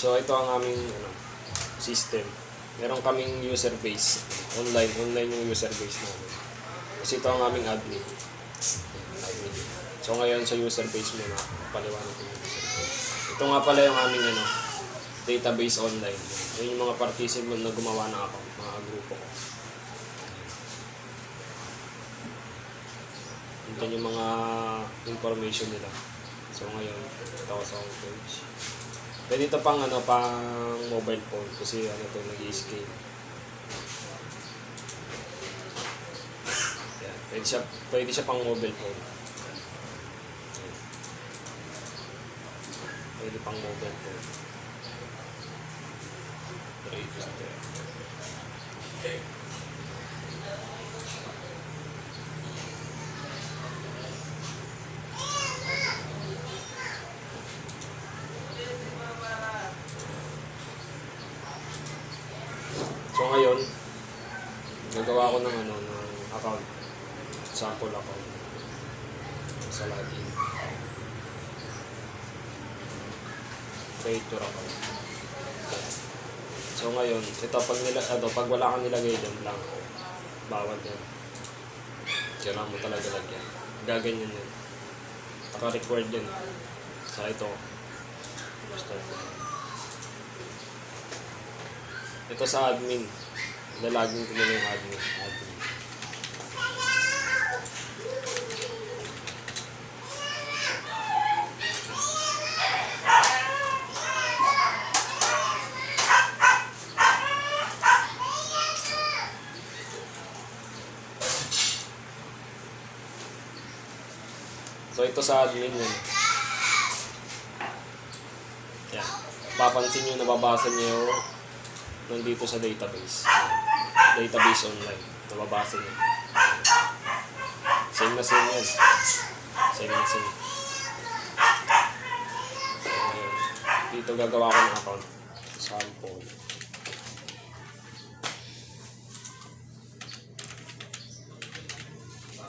So ito ang aming system. Meron kaming user base. Online yung user base namin. Kasi ito ang aming admin. So ngayon sa user base muna, paliwanag ko yung user base. Ito nga pala yung aming database online. Yun yung mga participant na gumawa ng account, mga grupo ko. Yan yung mga information nila. So ngayon, ito ako sa homepage. Pwede ito pang pang mobile phone kasi ito nag-i-scale. Yan, pwede siya pang mobile phone. Pwede pang mobile phone. So ngayon, gagawa ko ng ng account. Sample account. Sa login. Create your account. So ngayon, ito pag wala kang nilagay dyan lang, bawal yan. Kailangan mo talaga lagyan. Gaganyan yan. Naka-record yan. Sa ito. Start. Ito sa admin. Nalagin ko muna yung admin. So ito sa admin yun. Yan. Papansin nyo, nababasa nyo nandito sa database. Database online. Nababasa nyo. Same na same yan. Same na same. So, dito gagawa ko ng account. Sample.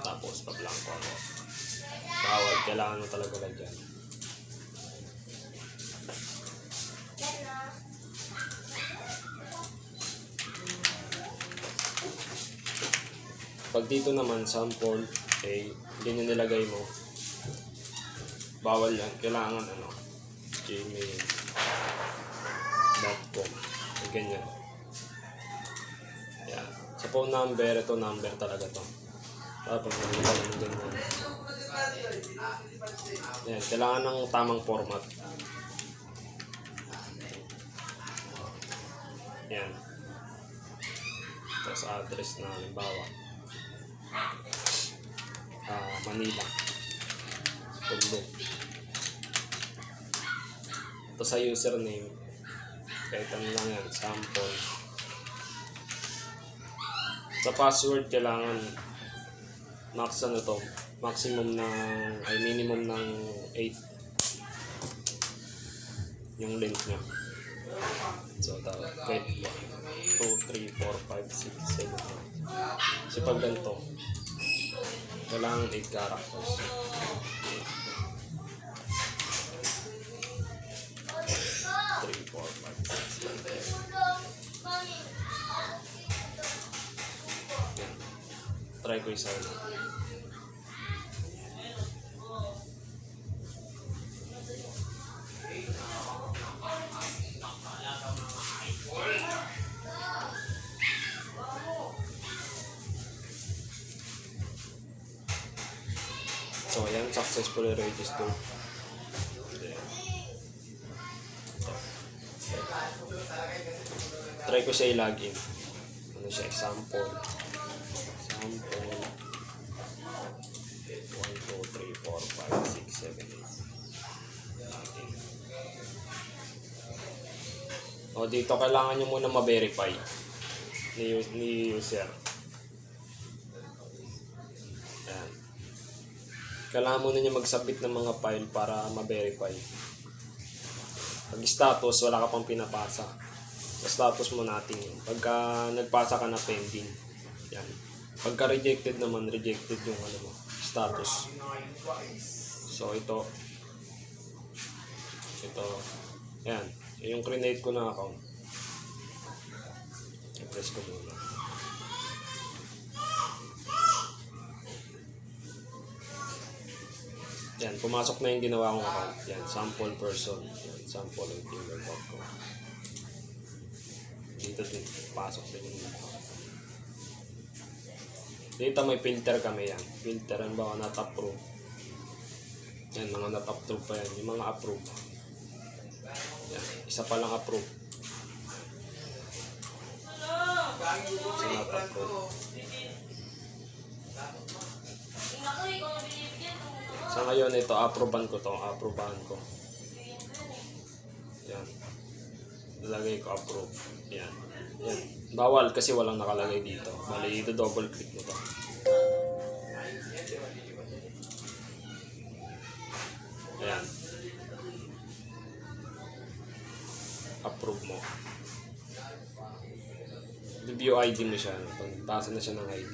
Tapos pa-blanco ako. Bawal, kailangan mo talaga lagyan. Pag dito naman, sample, ganyan nilagay mo. Bawal yan, kailangan gmail.com. Ganyan. Yan. Sa phone number, ito number talaga to. Tapos, ganyan. Yan, kailangan ng tamang format. Yan. Tapos address na halimbawa. Manila. Tondo. Ito sa username. Kahit ano lang yan, sample. Sa password, kailangan maximum minimum ng 8 yung length niya. So kahit 2, 3, 4, 5, 6, 7 kasi pag ganito kailangan 8 characters. Try ko isa ulit. So, ayan, successfully registered. Try ko siya i-login. Ano siya, example. Sample. 1, 2, 3, 4, 5, 6, 7, 8. O, dito kailangan nyo muna ma-verify ni user. Kailangan muna niya mag-submit ng mga file para ma-verify. Pag status, wala ka pang pinapasa. Sa status mo natin yun. Pagka nagpasa ka na pending. Yan. Pagka rejected naman, rejected yung status. So ito. Yan. Yung create ko na account. I-press ko muna. Yan, pumasok na yung ginawa kong account. Yan, sample person. Yan, sample yung tinder.com. Dito din, pasok din yung dito may filter kami yan. Filter, ang baka not approve. Yan, mga not approve pa yan. Yung mga approve. Yan, isa pa lang approve. Isa not approve. So ngayon ito, approvean ko to. Approvean ko. Yan. Lalagay ko approve. Yan. Yan. Bawal kasi walang nakalagay dito. Bali, ito double click mo to. Ayan. Approve mo. Review ID mo siya. Pagpasa na siya ng ID.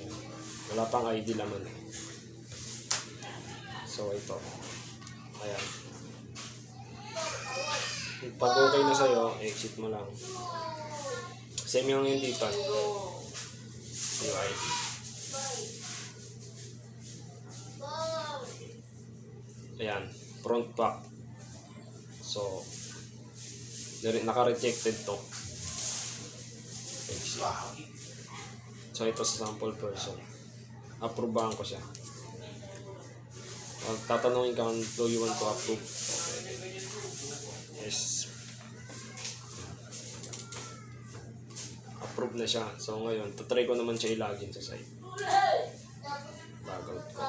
Ayan. Wala pang ID naman eh. So ito. Ayan. Pag okay na sa'yo, exit mo lang. Same yung yun dito. Yung ID. Ayan. Front back. So, naka-rejected to. Exit. So, ito sa sample person. Approvean ko siya. Tatanungin ka, do you want to approve? Yes. Approve na siya. So ngayon, tatry ko naman siya i-login sa site. Logout ko.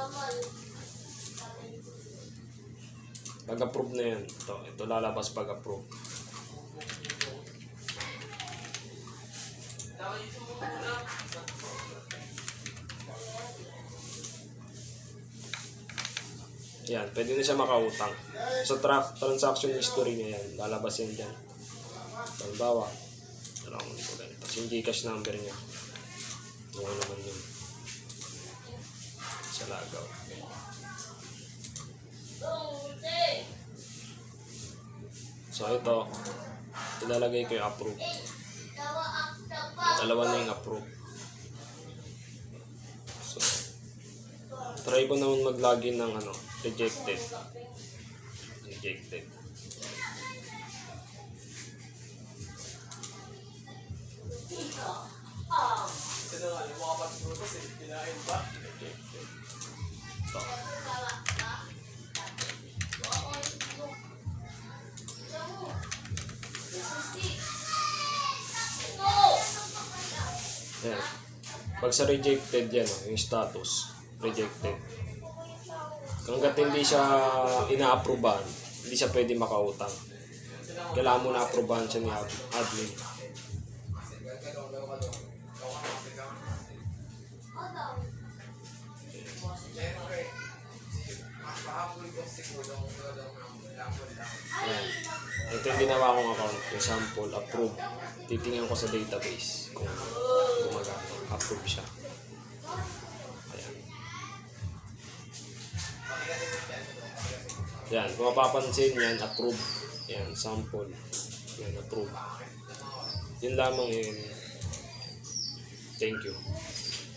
Pag-approve na yan. Ito lalabas pag-approve. Yan, pwede na siya makautang. So, transaction history niya yan. Lalabas yan dyan. Halimbawa, alam mo nito ganito. Tapos yung Gcash number niya. Yung naman yun. Sa logout. So, ito. Ilalagay ko yung approve. Dalawa na yung approve. So, try ko naman mag-login ng rejected. Rejected. Ito. Ayan. Pag sa rejected yan, yung status. Rejected. Hanggat hindi siya ina-approvean, hindi siya pwede makautang. Kailangan mo na-approvean siya ni admin. Ayan. Ito yung ginawa kong account, yung sample, approve. Titingnan ko sa database kung gumagana. Approve siya. Ayan. Yan, kung mapapansin yan, approve. Yan, sample. Yan, approve. Yun lamang yun. Thank you.